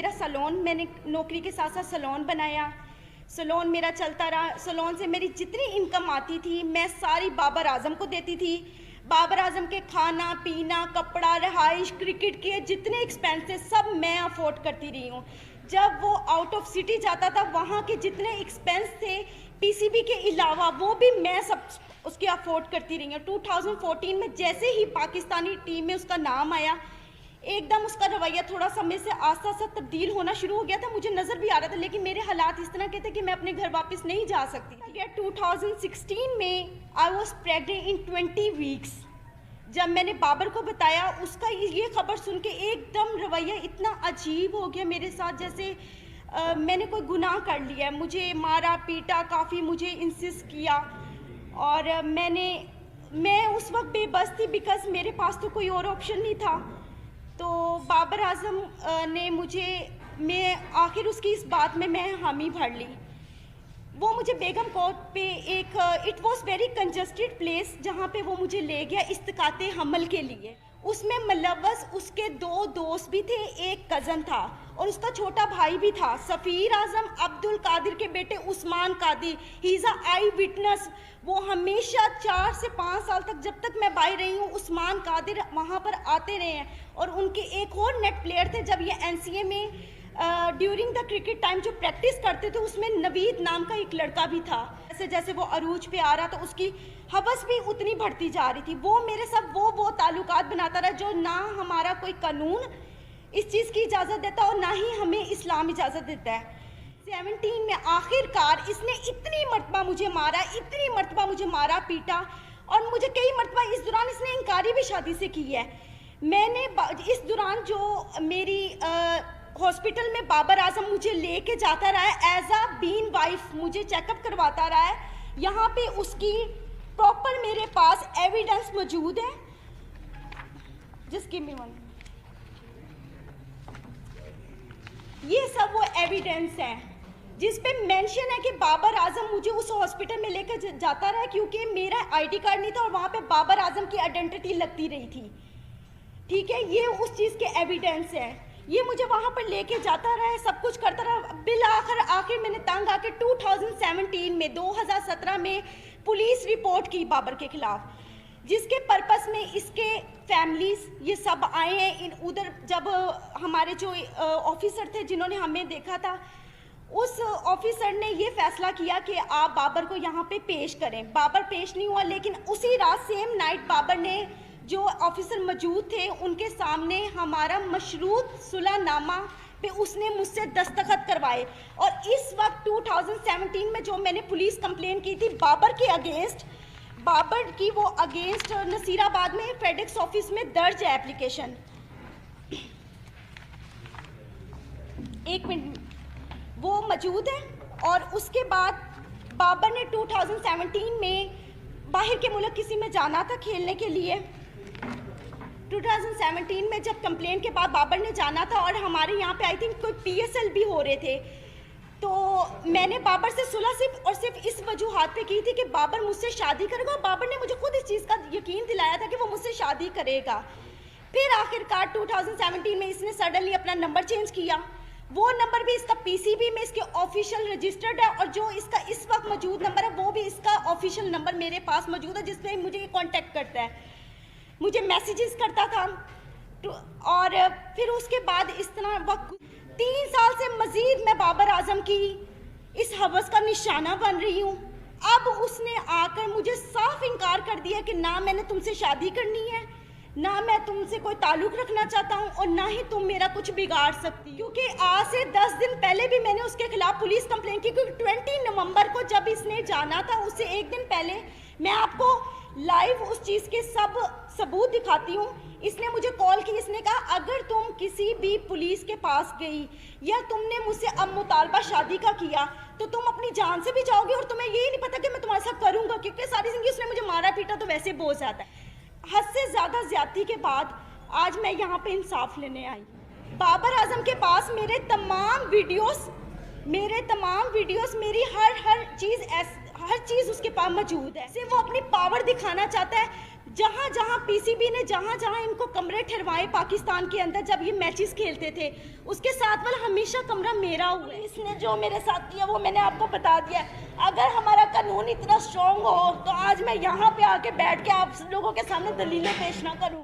मेरा सैलून, मैंने नौकरी के साथ साथ सैलून बनाया, सैलून मेरा चलता रहा। सैलून से मेरी जितनी इनकम आती थी मैं सारी बाबर आजम को देती थी। बाबर आजम के खाना पीना, कपड़ा, रहाइश, क्रिकेट के जितने एक्सपेंसेस सब मैं अफोर्ड करती रही हूँ। जब वो आउट ऑफ सिटी जाता था वहाँ के जितने एक्सपेंस थे पीसीबी के अलावा वो भी मैं सब उसके अफोर्ड करती रही हूँ। 2014 में जैसे ही पाकिस्तानी टीम में उसका नाम आया एकदम उसका रवैया थोड़ा समय से आस्ता आस्ता तब्दील होना शुरू हो गया था। मुझे नज़र भी आ रहा था, लेकिन मेरे हालात इस तरह के थे कि मैं अपने घर वापस नहीं जा सकती थी। 2016 में I was pregnant in 20 weeks. जब मैंने बाबर को बताया, उसका ये खबर सुन के एकदम रवैया इतना अजीब हो गया मेरे साथ, जैसे मैंने कोई गुनाह कर लिया है। मुझे मारा पीटा, काफ़ी मुझे इंसिस्ट किया और मैं उस वक्त बेबस थी बिकॉज मेरे पास तो कोई और ऑप्शन नहीं था। तो बाबर आजम ने मैं आखिर उसकी इस बात में मैं हामी भर ली। वो मुझे बेगम कोट पे एक it was very congested place जहाँ पे वो मुझे ले गया इस्तिकाते हमल के लिए। उसमें मुलव्वस उसके 2 दोस्त भी थे, एक कज़न था और उसका छोटा भाई भी था, सफ़ीर आजम अब्दुल कादिर के बेटे Usman Qadir. He is a eyewitness. वो हमेशा 4 से 5 साल तक, जब तक मैं बाहर रही हूँ, उस्मान कादिर वहाँ पर आते रहे हैं। और उनके एक और नेट प्लेयर थे, जब ये एनसीए में ड्यूरिंग द क्रिकेट टाइम जो प्रैक्टिस करते थे उसमें नवीद नाम का एक लड़का भी था। जैसे जैसे वो अरूज पे आ रहा था उसकी हवस भी उतनी बढ़ती जा रही थी। वो मेरे साथ वो ताल्लुकात बनाता रहा जो ना हमारा कोई कानून इस चीज़ की इजाज़त देता और ना ही हमें इस्लाम इजाज़त देता है। 17 में आखिरकार इसने इतनी मरतबा मुझे मारा, इतनी मरतबा मुझे मारा पीटा और मुझे कई मरतबा इस दौरान इसने इनकारी भी शादी से की है। मैंने इस दौरान जो मेरी हॉस्पिटल में बाबर आजम मुझे लेके जाता रहा है एज अ बीन वाइफ, मुझे चेकअप करवाता रहा है। यहाँ पे उसकी प्रॉपर मेरे पास एविडेंस मौजूद है, जिसकी भी ये सब वो एविडेंस है जिस पे मेंशन है कि बाबर आजम मुझे उस हॉस्पिटल में लेकर जाता रहा क्योंकि मेरा आईडी कार्ड नहीं था और वहाँ पे बाबर आजम की आइडेंटिटी लगती रही थी। ठीक है, ये उस चीज़ के एविडेंस है। ये मुझे वहाँ पर लेके जाता रहा, सब कुछ करता रहा। बिल आखिर मैंने तंग आके 2017 में 2017 में पुलिस रिपोर्ट की बाबर के खिलाफ, जिसके पर्पस में इसके फैमिलीज ये सब आए हैं। उधर जब हमारे जो ऑफिसर थे जिन्होंने हमें देखा था, उस ऑफिसर ने ये फैसला किया कि आप बाबर को यहाँ पे पेश करें। बाबर पेश नहीं हुआ, लेकिन उसी रात सेम नाइट बाबर ने, जो ऑफिसर मौजूद थे उनके सामने, हमारा मशरूत सुलहनामा पे उसने मुझसे दस्तखत करवाए। और इस वक्त 2017 में जो मैंने पुलिस कंप्लेन की थी बाबर के अगेंस्ट, बाबर की वो अगेंस्ट नसीराबाद में फेडेक्स ऑफिस में दर्ज है एप्लीकेशन। एक मिनट, वो मौजूद है। और उसके बाद बाबर ने 2017 में बाहर के मुल्क किसी में जाना था खेलने के लिए। 2017 में जब कंप्लेन के बाद बाबर ने जाना था और हमारे यहाँ पे आई थिंक कोई PSL भी हो रहे थे, तो मैंने बाबर से सुलह सिर्फ इस वजूहात पे की थी कि बाबर मुझसे शादी करेगा। बाबर ने मुझे खुद इस चीज़ का यकीन दिलाया था कि वो मुझसे शादी करेगा। फिर आखिरकार 2017 में इसने सडनली अपना नंबर चेंज किया। वो नंबर भी इसका PCB में इसके ऑफिशियल रजिस्टर्ड है और जो इसका इस वक्त मौजूद नंबर है वो भी इसका ऑफिशियल नंबर मेरे पास मौजूद है, जिसमें मुझे कॉन्टेक्ट करता है, मुझे मैसेजेस करता था। और फिर उसके बाद इस तरह वक्त 3 साल से मजीद मैं बाबर आजम की इस हवस का निशाना बन रही हूँ। अब उसने आकर मुझे साफ इनकार कर दिया कि ना मैंने तुमसे शादी करनी है, ना मैं तुमसे कोई ताल्लुक़ रखना चाहता हूँ और ना ही तुम मेरा कुछ बिगाड़ सकती। क्योंकि आज से 10 दिन पहले भी मैंने उसके खिलाफ पुलिस कंप्लेंट की, क्योंकि 20 नवंबर को जब इसने जाना था उससे एक दिन पहले, मैं आपको लाइव उस चीज़ के सब सबूत दिखाती हूँ। इसने मुझे कॉल की, इसने कहा अगर तुम किसी भी पुलिस के पास गई या तुमने मुझसे अब मुतालबा शादी का किया तो तुम अपनी जान से भी जाओगे और तुम्हें यही नहीं पता कि मैं तुम्हारे साथ करूँगा, क्योंकि सारी जिंदगी उसने मुझे मारा पीटा तो वैसे बहुत ज़्यादा है। हद से ज़्यादा ज्यादती के बाद आज मैं यहाँ पे इंसाफ लेने आई। बाबर आजम के पास मेरे तमाम वीडियोस, मेरी हर चीज़ उसके पास मौजूद है। सिर्फ वो अपनी पावर दिखाना चाहता है। जहाँ जहाँ पीसीबी ने जहाँ जहाँ इनको कमरे ठहरवाए पाकिस्तान के अंदर जब ये मैचेस खेलते थे, उसके साथ वाला हमेशा कमरा मेरा हुआ है। इसने जो मेरे साथ किया वो मैंने आपको बता दिया। अगर हमारा कानून इतना स्ट्रॉन्ग हो तो आज मैं यहाँ पे आके बैठ के आप लोगों के सामने दलीलें पेश ना करूँ।